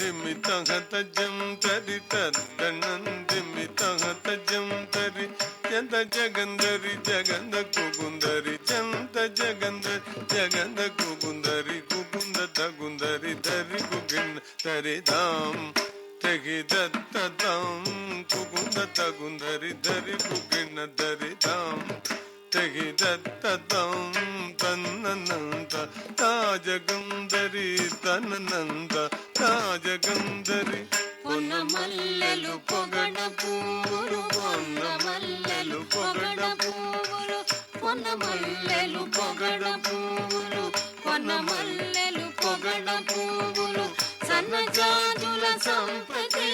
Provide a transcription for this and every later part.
తద్దందిమితహతజం తరి తద్దందిమితహతజం తరి చంత జగందరి జగంద కుగుందరి చంత జగందరి జగంద కుగుందరి కుగుంద తగుందరి దరి కుగిన్ దరి ధాం తెగి దత్తదాం కుగుంద తగుందరి దరి కుగిన్ దరి ధాం తెగి దత్తదాం తన్ననంత తాజగందరి తన్ననంత తాజగందరి పొన్న మల్లెలు పొగడ పువ్వులు పొన్న మల్లెలు పొగడ పువ్వులు పొన్న మల్లెలు పొగడ పువ్వులు పొన్న మల్లెలు పొగడ పువ్వులు సన్నజాజుల సంపతి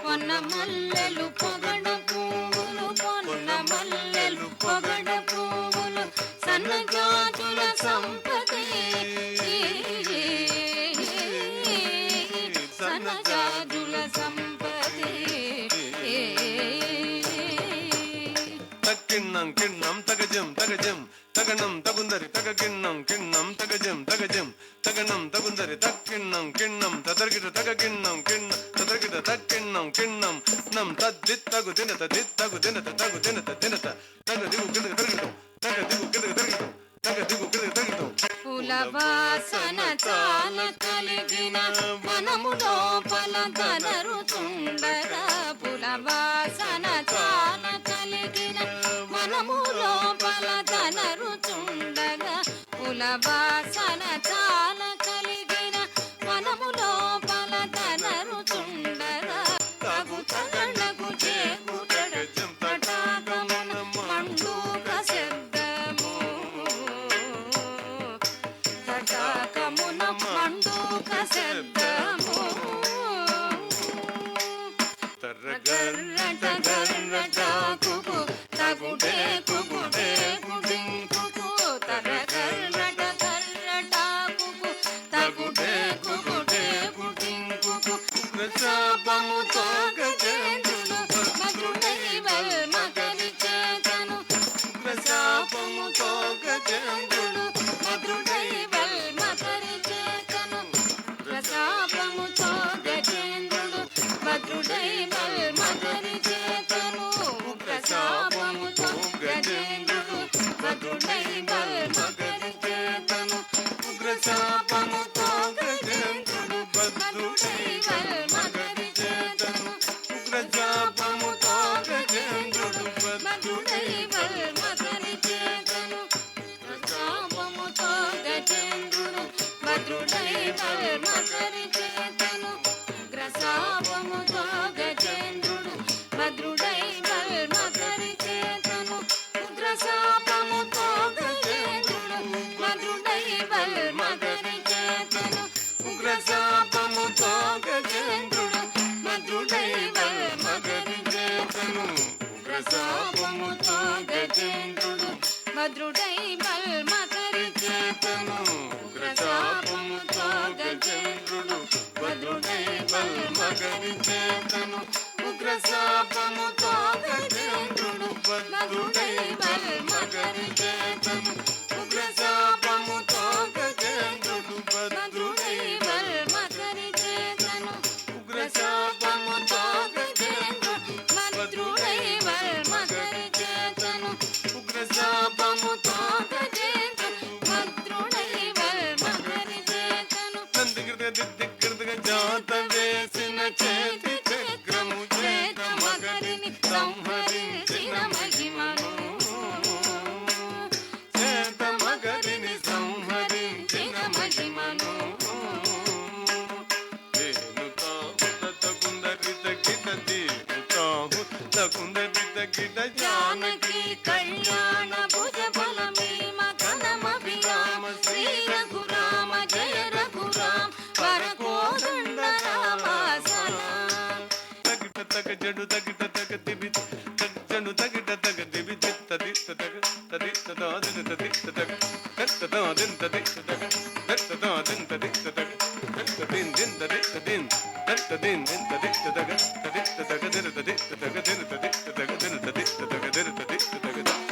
పొన్న మల్లెలు పొగడ పువ్వులు పొన్న మల్లెలు పొగడ పువ్వులు సన్నజాజుల సంపతి సన్నజాజుల సంపతి తక్కిన్నం కిన్నం తగజం తగజం తగనం తగుందరి తగ కిన్నం కిన్నం తగజం తగజం తగనం తగుందరి తక్కిన్నం కిన్నం తదర్గిట తగ కిన్నం కిన్నం తదర్గిట తక్కిన్నం కిన్నం నం తద్దిత్తగు దినత దిత్తగు దినత తగు దినత దినత తగ దిగు కిందకి తరగిటం తగ దిగు కిందకి తరగిటం తగ దిగు కిందకి తరగిటం పుల వాసన చాల కలిగిన మనము లోపల తనరుతుండగా పుల వాసన చాల కలిగిన మనము లోపల తనరుతుండగా పుల వాసన చాల కలిగిన మనము లోపల తనరుతుండగా తగు తగడగు చేకుటగ తటాకమున మండుక శబ్దము తటాకమున మండుక శబ్దము తర్రగర్రట గర్రట కుకు తగుడే కుగుడే కుడింకుకు తర్రగర్రట గర్రట కుకు తగుడే కుగుడే కుడింకుకు ప్రశాపముతో గజేంద్రుడు మధుడై వల్మగరి చేతను ప్రశాపముతో గజేంద్రుడు మధుడై వల్మగరి చేతను ప్రశాపముతో గజేంద్రుడు మధుడై వల్మగరి చేతను ప్రశాపముతో గజేంద్రుడు మధుడై వల్మగరి చేతను ప్రశాపముతో గజేంద్రుడు మధుడై వల్మగరి చేతను ప్రశాపముతో గజేంద్రుడు మధుడై వల్మగరి చేతను ప్రశాపముతో గజేంద్రుడు మధుడై వల్మగరి చేతను గ్రశాపముతో గజేంద్రుడు మధుడై వల్మగరి చేతను ఉగ్రశాపముతో గజేంద్రుడు మధుడై వల్మగరి చేతను ఉగ్రశాపముతో గజేంద్రుడు మధుడై వల్మగరి చేతను ఉగ్రశాపముతో గజేంద్రుడు మధుడై వల్మగరి చేతను ఉగ్రశాపముతో గజేంద్రుడు మధుడై వల్మగరి చేతను ఉగ్రశాపముతో గజేంద్రుడు మధుడై వల్మగరి చేతను ఉగ్రశాపముతో గజేంద్రుడు మధుడై వల్మగరి చేతను ఉగ్రశాపముతో గజేంద్రుడు మధుడై వల్మగరి చేతను ఉగ్రశాపముతో గజేంద్రుడు మధుడై వల్మగరి చేతను నందిగిరిద దిగ్గిరిద జాత వేసిన చేతి చక్రము చేత మగరిని సంహరించిన మహిమను చేత మగరిని సంహరించిన మహిమను జానకి కళ్యాణ భుజ బలమే మగనమభిరామ శ్రీ రఘురామ జయ రఘురామ వరకోదండ రామ సలాం తగిట తగ జడు తగిట తగ దిబి జడు తగిట తగ దిబి చిత్త దిత్త తగ తదిత్త దాదిన తదిత్త తగ తత్త దాదిన తదిత్త తగ తత్త దాదిన తదిత్త తగ తత్త దిన్ దిన్ తదిత్త దిన్ తత్త తదిన్ దిన్ తదిక్ తదగ తదిక్ తదగ దిర తదిక్ తదగ దిర తదిక్ తదగ దిర తదిక్ తదగ దిర తదిక్ తదగ